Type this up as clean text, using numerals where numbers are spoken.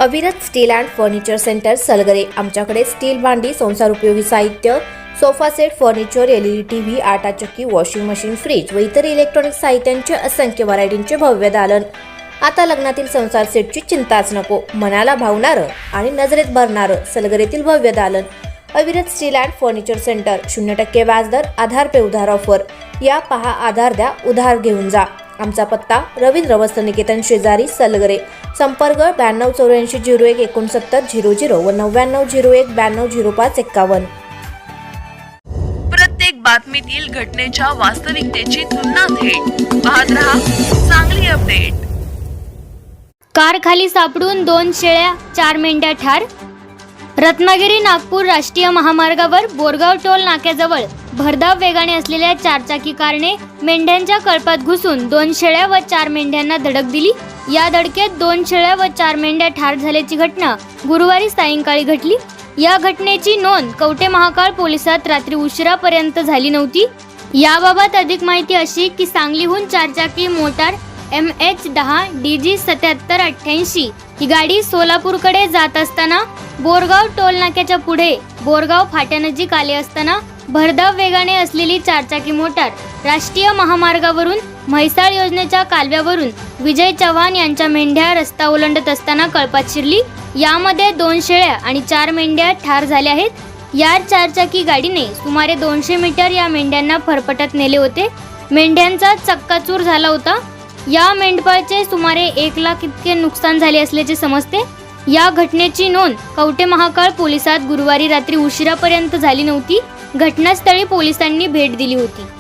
अविरत steel and furniture centre Salgare. आमच्याकडे steel भांडी, संसार उपयोगी साहित्य, sofa set, furniture, LED TV, आटा चक्की, वॉशिंग मशीन, फ्रीज व इतर इलेक्ट्रॉनिक साहित्यांचे असंख्य व्हरायटींचे भव्य दालन। आता लग्नातील संसार सेटची चिंताच नको, मनाला भावणारं आणि नजरेत भरणारं सलगरेतील भव्य दालन। अविरत स्टील अँड फर्निचर सेंटर, 0% व्याजदर, आधार पे उधार ऑफर। या पहा, आधार द्या, उधार घेऊन जा। आमचा पत्ता रवींद्र वस्त्र निकेतन शेजारी सलगरे। संपर्क 9284016900 व 9901920551। प्रत्येक बातमीतील घटनेच्या वास्तविकतेची तुलना थेट पाहत रहा चांगली अपडेट। कार खाली सापडून 2 शेळ्या 4 मेंढ्या ठार। रत्नागिरी नागपूर राष्ट्रीय महामार्गावर बोरगाव टोल नाक्याजवळ भरधाव वेगाने असलेल्या 4 चाकी कारने मेंढ्यांच्या कळपात घुसून 2 शेळ्या व 4 मेंढ्यांना धडक दिली। या धडकेत 2 शेळ्या व 4 मेंढ्या ठार झाल्याची घटना गुरुवारी सायंकाळी घडली। या घटनेची नोंद कवठे महाकाळ पोलिसात रात्री उशिरापर्यंत झाली नव्हती। याबाबत अधिक माहिती अशी की सांगलीहून 4 चाकी मोटार MH10 DG 7788 ही गाडी सोलापूरकडे जात असताना बोरगाव टोल नाक्याच्या पुढे बोरगाव फाट्यानजीक आले असताना भरधाव वेगाने असलेली 4 चाकी मोटार राष्ट्रीय महामार्गावरून म्हैसाळ योजनेच्या कालव्यावरून विजय चव्हाण यांच्या मेंढ्या रस्ता ओलांडत असताना कळपात शिरली। यामध्ये 2 शेळ्या आणि 4 मेंढ्या ठार झाल्या आहेत। या 4 चाकी गाडीने सुमारे 200 मीटर या मेंढ्यांना फरफटत नेले होते। मेंढ्यांचा चक्काचूर झाला होता। या मेंढपाळचे सुमारे 1 लाख इतके नुकसान झाले असल्याचे समजते। या घटनेची नोंद कवठे महाकाळ पोलिसात गुरुवारी रात्री उशिरापर्यंत झाली नव्हती। घटनास्थळी पोलिसांनी भेट दिली होती।